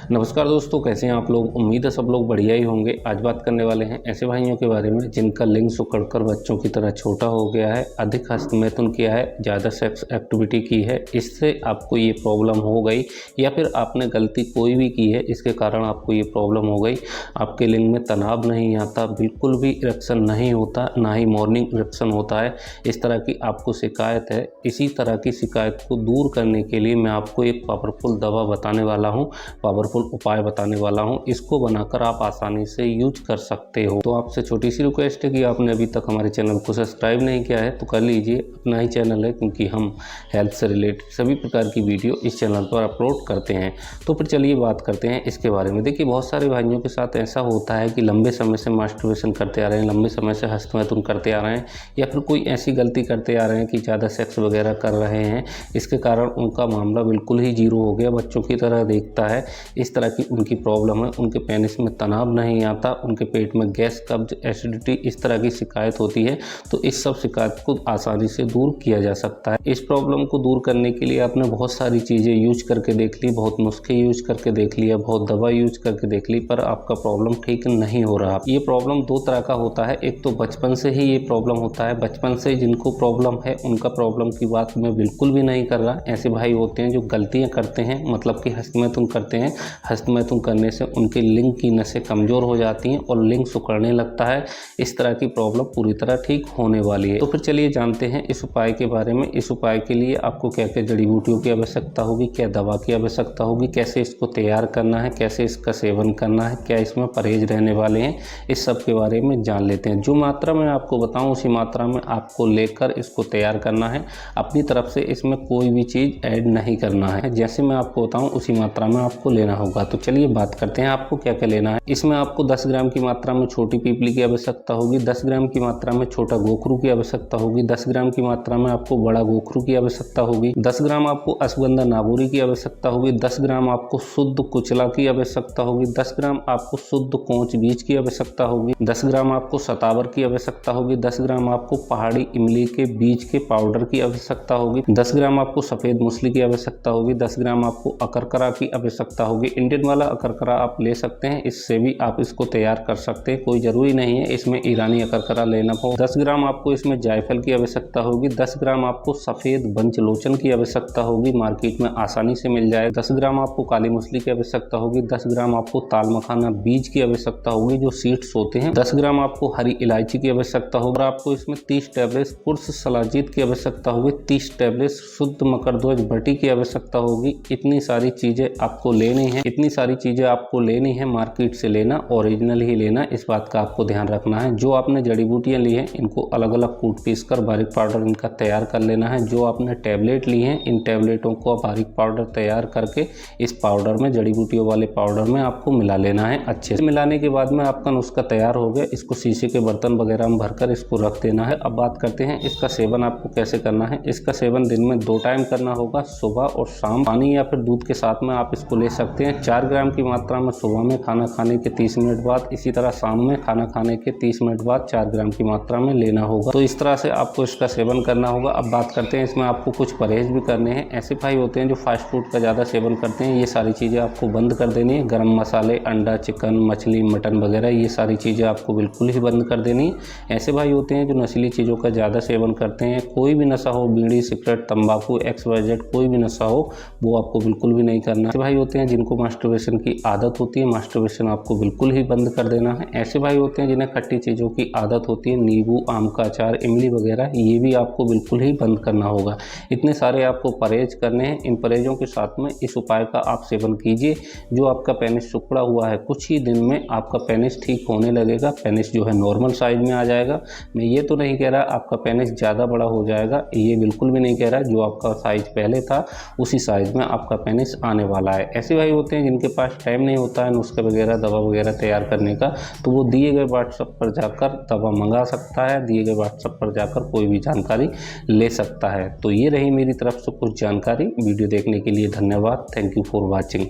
नमस्कार दोस्तों, कैसे हैं आप लोग। उम्मीद है सब लोग बढ़िया ही होंगे। आज बात करने वाले हैं ऐसे भाइयों के बारे में जिनका लिंग सिकुड़कर बच्चों की तरह छोटा हो गया है, अधिक हस्तमैथुन किया है, ज़्यादा सेक्स एक्टिविटी की है, इससे आपको ये प्रॉब्लम हो गई, या फिर आपने गलती कोई भी की है इसके कारण आपको ये प्रॉब्लम हो गई। आपके लिंग में तनाव नहीं आता, बिल्कुल भी इरेक्शन नहीं होता, ना ही मॉर्निंग इरेक्शन होता है। इस तरह की आपको शिकायत है। इसी तरह की शिकायत को दूर करने के लिए मैं आपको एक पावरफुल दवा बताने वाला हूँ, पावरफुल उपाय बताने वाला हूं। इसको बनाकर आप आसानी से यूज कर सकते हो। तो आपसे छोटी सी रिक्वेस्ट है कि आपने अभी तक हमारे चैनल को सब्सक्राइब नहीं किया है तो कर लीजिए। अपना ही चैनल है, क्योंकि हम हेल्थ से रिलेटेड सभी प्रकार की वीडियो इस चैनल पर अपलोड करते हैं। तो फिर चलिए बात करते हैं इसके बारे में। देखिए, बहुत सारे भाइयों के साथ ऐसा होता है कि लंबे समय से मास्टरबेशन करते आ रहे हैं, लंबे समय से हस्तमैथुन करते आ रहे हैं, या फिर कोई ऐसी गलती करते आ रहे हैं कि ज़्यादा सेक्स वगैरह कर रहे हैं। इसके कारण उनका मामला बिल्कुल ही जीरो हो गया, बच्चों की तरह देखता है। इस तरह की उनकी प्रॉब्लम है। उनके पेनिस में तनाव नहीं आता, उनके पेट में गैस, कब्ज, एसिडिटी, इस तरह की शिकायत होती है। तो इस सब शिकायत को आसानी से दूर किया जा सकता है। इस प्रॉब्लम को दूर करने के लिए आपने बहुत सारी चीज़ें यूज करके देख ली, बहुत नुस्खे यूज करके देख लिया, बहुत दवा यूज करके देख ली, पर आपका प्रॉब्लम ठीक नहीं हो रहा। ये प्रॉब्लम दो तरह का होता है। एक तो बचपन से ही ये प्रॉब्लम होता है। बचपन से जिनको प्रॉब्लम है उनका प्रॉब्लम की बात मैं बिल्कुल भी नहीं कर रहा। ऐसे भाई होते हैं जो गलतियाँ करते हैं, मतलब कि हस्तमैथुन करते हैं। हस्तमैथुन करने से उनके लिंग की नसें कमज़ोर हो जाती हैं और लिंग सिकुड़ने लगता है। इस तरह की प्रॉब्लम पूरी तरह ठीक होने वाली है। तो फिर चलिए जानते हैं इस उपाय के बारे में। इस उपाय के लिए आपको क्या क्या जड़ी बूटियों की आवश्यकता होगी, क्या दवा की आवश्यकता होगी, कैसे इसको तैयार करना है, कैसे इसका सेवन करना है, क्या इसमें परहेज रहने वाले हैं, इस सब के बारे में जान लेते हैं। जो मात्रा मैं आपको बताऊँ उसी मात्रा में आपको लेकर इसको तैयार करना है। अपनी तरफ से इसमें कोई भी चीज़ ऐड नहीं करना है। जैसे मैं आपको बताऊँ उसी मात्रा में आपको लेना होगा। तो चलिए बात करते हैं आपको क्या क्या लेना है। इसमें आपको 10 ग्राम की मात्रा में छोटी पीपली की आवश्यकता होगी, 10 ग्राम की मात्रा में छोटा गोखरू की आवश्यकता होगी, 10 ग्राम की मात्रा में आपको बड़ा गोखरू की आवश्यकता होगी, 10 ग्राम आपको अश्वगंधा नाबूरी की आवश्यकता होगी, 10 ग्राम आपको शुद्ध कुचला की आवश्यकता होगी, 10 ग्राम आपको शुद्ध कोंच बीज की आवश्यकता होगी, 10 ग्राम आपको सतावर की आवश्यकता होगी, 10 ग्राम आपको पहाड़ी इमली के बीज के पाउडर की आवश्यकता होगी, 10 ग्राम आपको सफ़ेद मूसली की आवश्यकता होगी, 10 ग्राम आपको अकरकरा की आवश्यकता होगी। इंडियन वाला अकरकरा आप ले सकते हैं, इससे भी आप इसको तैयार कर सकते हैं। कोई ज़रूरी नहीं है इसमें ईरानी अकरकरा लेना हो। 10 ग्राम आपको इसमें जायफल की आवश्यकता होगी, 10 ग्राम आपको सफ़ेद पंचलोचन की आवश्यकता होगी, मार्केट में आसानी से मिल जाए। 10 ग्राम आपको काली मूसली की आवश्यकता होगी, 10 ग्राम आपको ताल मखाना बीज की आवश्यकता होगी, जो सीड्स होते हैं, 10 ग्राम आपको हरी इलायची की आवश्यकता होगी, और आपको इसमें 30 टैबलेट पुरुष सलाजीत की आवश्यकता होगी, 30 टैबलेट शुद्ध मकरध्वज भट्टी की आवश्यकता होगी। इतनी सारी चीज़ें आपको लेनी है, इतनी सारी चीज़ें आपको लेनी है। मार्केट से लेना, ओरिजिनल ही लेना, इस बात का आपको ध्यान रखना है। जो आपने जड़ी बूटियाँ ली हैं इनको अलग अलग कूट पीस कर बारीक पाउडर इनका तैयार कर लेना है। जो आपने टैबलेट ली हैं इन टैबलेटों को बारीक पाउडर तैयार करके इस पाउडर में, जड़ी बूटियों वाले पाउडर में आपको मिला लेना है। अच्छे से मिलाने के बाद में आपका नुस्खा तैयार हो गया। इसको शीशे के बर्तन वगैरह में भरकर इसको रख देना है। अब बात करते हैं इसका सेवन आपको कैसे करना है। इसका सेवन दिन में 2 टाइम करना होगा, सुबह और शाम। पानी या फिर दूध के साथ में आप इसको ले सकते हैं। 4 ग्राम की मात्रा में सुबह में खाना खाने के 30 मिनट बाद, इसी तरह शाम में खाना खाने के 30 मिनट बाद 4 ग्राम की मात्रा में लेना होगा। तो इस तरह से आपको इसका सेवन करना होगा। अब बात करते हैं इसमें आपको कुछ परहेज भी करने हैं। ऐसे भाई होते हैं जो फास्ट फूड का ज़्यादा सेवन करते हैं, ये सारी चीज़ें आपको बंद कर देनी है। गरम मसाले, अंडा, चिकन, मछली, मटन वगैरह, ये सारी चीज़ें आपको बिल्कुल ही बंद कर देनी है। ऐसे भाई होते हैं जो नशीली चीज़ों का ज़्यादा सेवन करते हैं। कोई भी नशा हो, बीड़ी, सिगरेट, तंबाकू, XYZ, कोई भी नशा हो, वो आपको बिल्कुल भी नहीं करना। ऐसे भाई होते हैं जिनको मास्टरबेशन की आदत होती है, मास्टरबेशन आपको बिल्कुल ही बंद कर देना है। ऐसे भाई होते हैं जिन्हें खट्टी चीज़ों की आदत होती है, नींबू, आम का अचार, इमली वगैरह, ये भी आपको बिल्कुल ही बंद करना होगा। इतने सारे आपको परहेज करने हैं। इन परहेजों के साथ में इस उपाय का आप सेवन कीजिए। जो आपका पेनिस सिकुड़ा हुआ है, कुछ ही दिन में आपका पेनिस ठीक होने लगेगा। पेनिस जो है नॉर्मल साइज में आ जाएगा। मैं ये तो नहीं कह रहा आपका पेनिस ज़्यादा बड़ा हो जाएगा, ये बिल्कुल भी नहीं कह रहा। जो आपका साइज पहले था उसी साइज में आपका पेनिस आने वाला है। ऐसे भाई होते हैं जिनके पास टाइम नहीं होता है नुस्खे वगैरह, दवा वगैरह तैयार करने का, तो वो दिए गए व्हाट्सएप पर जाकर दवा मंगा सकता है, दिए गए व्हाट्सएप पर जाकर कोई भी जानकारी ले सकता है। तो ये रही मेरी तरफ से कुछ जानकारी। वीडियो देखने के लिए धन्यवाद। Thank you for watching.